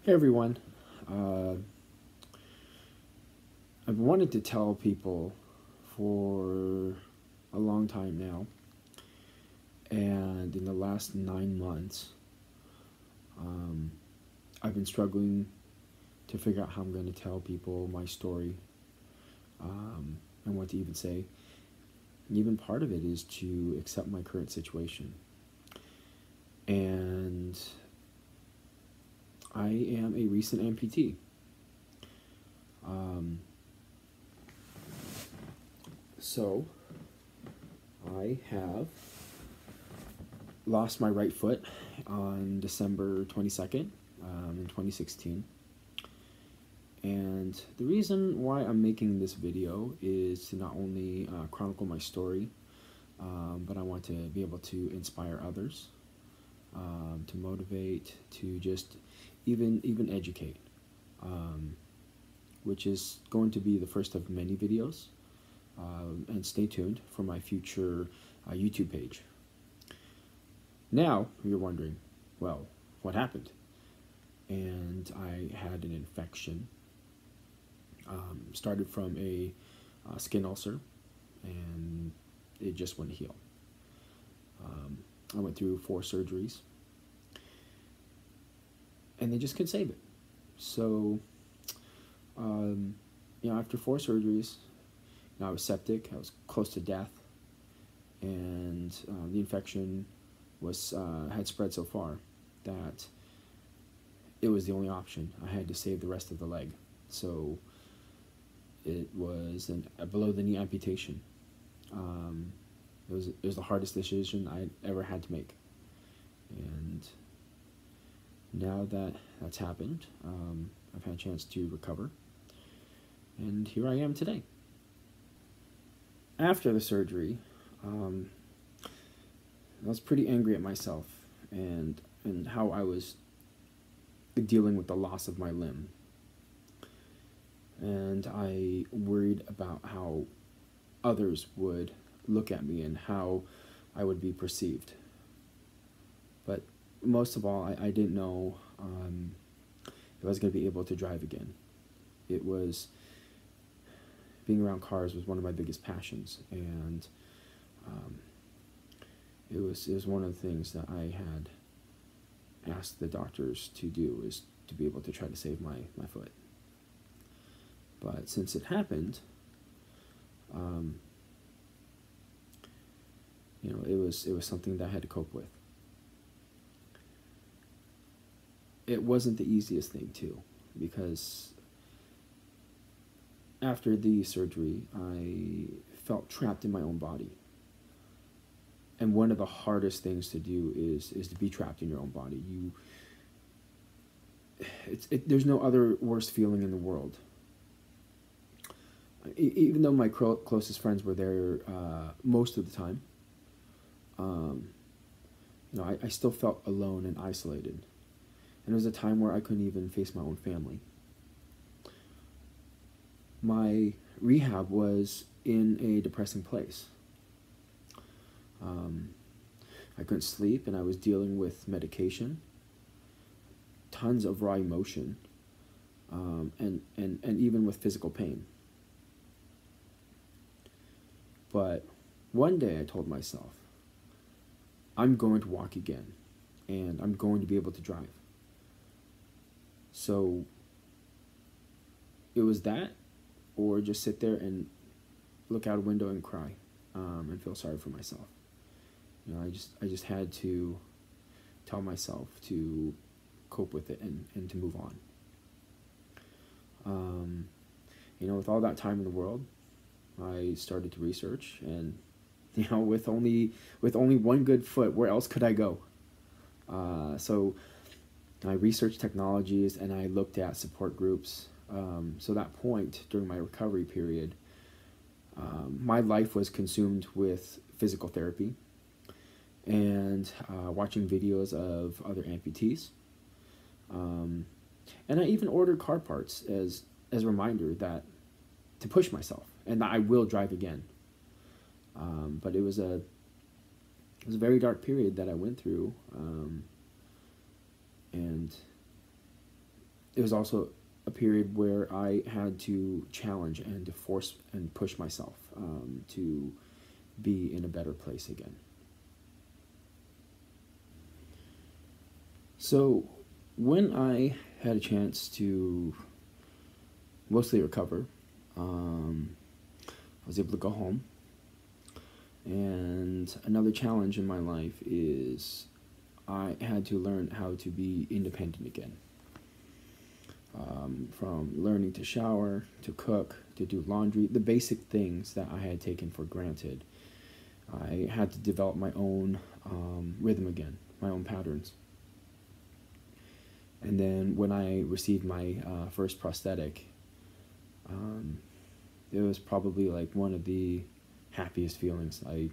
Hey everyone. Uh, I've wanted to tell people for a long time now, and in the last 9 months, um, I've been struggling to figure out how I'm going to tell people my story and what to even say. And even part of it is to accept my current situation. And I am a recent amputee. Um, so I have lost my right foot on December 22nd in 2016. And the reason why I'm making this video is to not only chronicle my story, but I want to be able to inspire others, to motivate, to just even educate, which is going to be the first of many videos. And stay tuned for my future YouTube page. Now, you're wondering, well, what happened? And I had an infection. Started from a skin ulcer, and it just wouldn't heal. I went through 4 surgeries, and they just couldn't save it. So, after 4 surgeries, I was septic. I was close to death, and the infection was had spread so far that it was the only option. I had to save the rest of the leg. So it was a below the knee amputation. It was the hardest decision I ever had to make, and now that that's happened, I've had a chance to recover, and here I am today. After the surgery, I was pretty angry at myself and how I was dealing with the loss of my limb. And I worried about how others would look at me and how I would be perceived. But most of all, I didn't know if I was going to be able to drive again. It was being around cars was one of my biggest passions, and it was one of the things that I had asked the doctors to do, is to be able to try to save my foot. But since it happened, it was something that I had to cope with. It wasn't the easiest thing too, because after the surgery, I felt trapped in my own body. And one of the hardest things to do is to be trapped in your own body. There's no other worse feeling in the world. Even though my closest friends were there most of the time, I still felt alone and isolated. And it was a time where I couldn't even face my own family. My rehab was in a depressing place. I couldn't sleep, and I was dealing with medication, tons of raw emotion, and even with physical pain. But one day I told myself, I'm going to walk again, and I'm going to be able to drive. So it was that, or just sit there and look out a window and cry, and feel sorry for myself. I just had to tell myself to cope with it and to move on. With all that time in the world, I started to research, and with only one good foot, where else could I go? So I researched technologies, and I looked at support groups. So that point during my recovery period, my life was consumed with physical therapy and watching videos of other amputees. And I even ordered car parts as a reminder that to push myself and that I will drive again. But it was a very dark period that I went through, and it was also a period where I had to challenge and to force and push myself to be in a better place again. So when I had a chance to mostly recover, I was able to go home. And another challenge in my life is I had to learn how to be independent again. From learning to shower, to cook, to do laundry, the basic things that I had taken for granted. I had to develop my own rhythm again, my own patterns. And then when I received my first prosthetic, um, it was probably like one of the happiest feelings I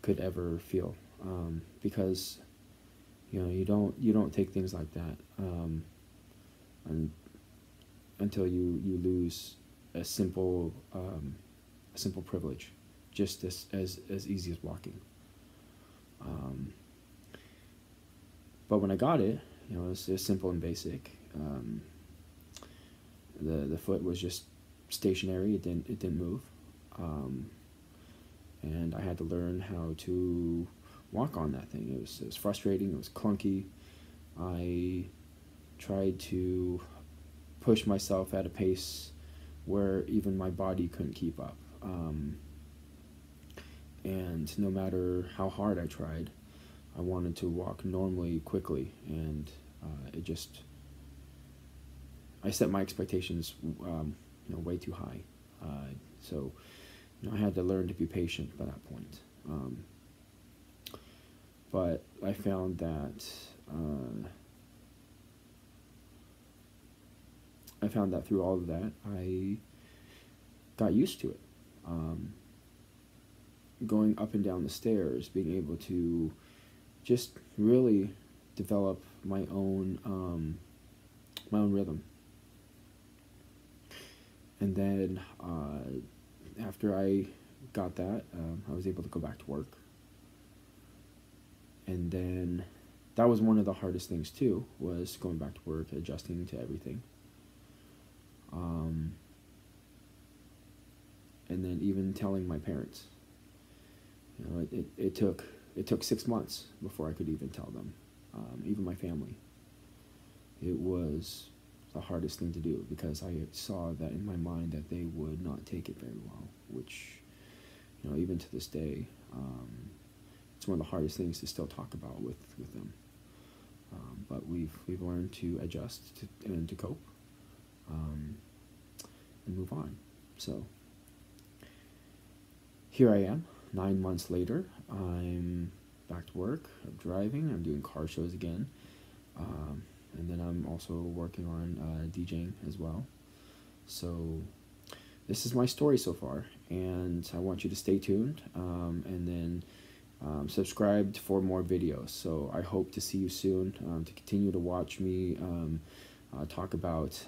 could ever feel, because you don't take things like that and, until you lose a simple privilege, just as easy as walking. Um, but when I got it, it's simple and basic. The foot was just stationary. It didn't move, and I had to learn how to walk on that thing. It was frustrating. It was clunky. I tried to push myself at a pace where even my body couldn't keep up. And no matter how hard I tried, I wanted to walk normally quickly, and I set my expectations way too high. So I had to learn to be patient by that point. But I found that through all of that, I got used to it. Going up and down the stairs, being able to just really develop my own rhythm. And then after I got that, I was able to go back to work. And then that was one of the hardest things too, was going back to work, adjusting to everything. And then even telling my parents. It took 6 months before I could even tell them, even my family. It was the hardest thing to do, because I saw that in my mind that they would not take it very well, which, even to this day, it's one of the hardest things to still talk about with them. But we've learned to adjust and to cope, and move on. So here I am, 9 months later. I'm back to work. I'm driving. I'm doing car shows again. And then I'm also working on DJing as well. So this is my story so far, and I want you to stay tuned, and then subscribe for more videos. So I hope to see you soon, to continue to watch me talk about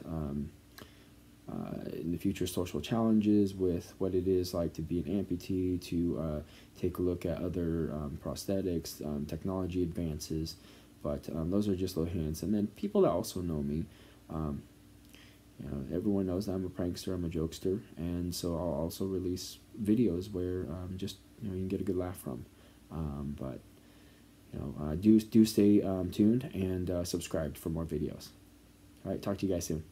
in the future social challenges with what it is like to be an amputee, to take a look at other prosthetics, technology advances. But those are just little hints. And then people that also know me, everyone knows that I'm a prankster, I'm a jokester, and so I'll also release videos where just you can get a good laugh from. But do stay tuned and subscribed for more videos. All right, talk to you guys soon.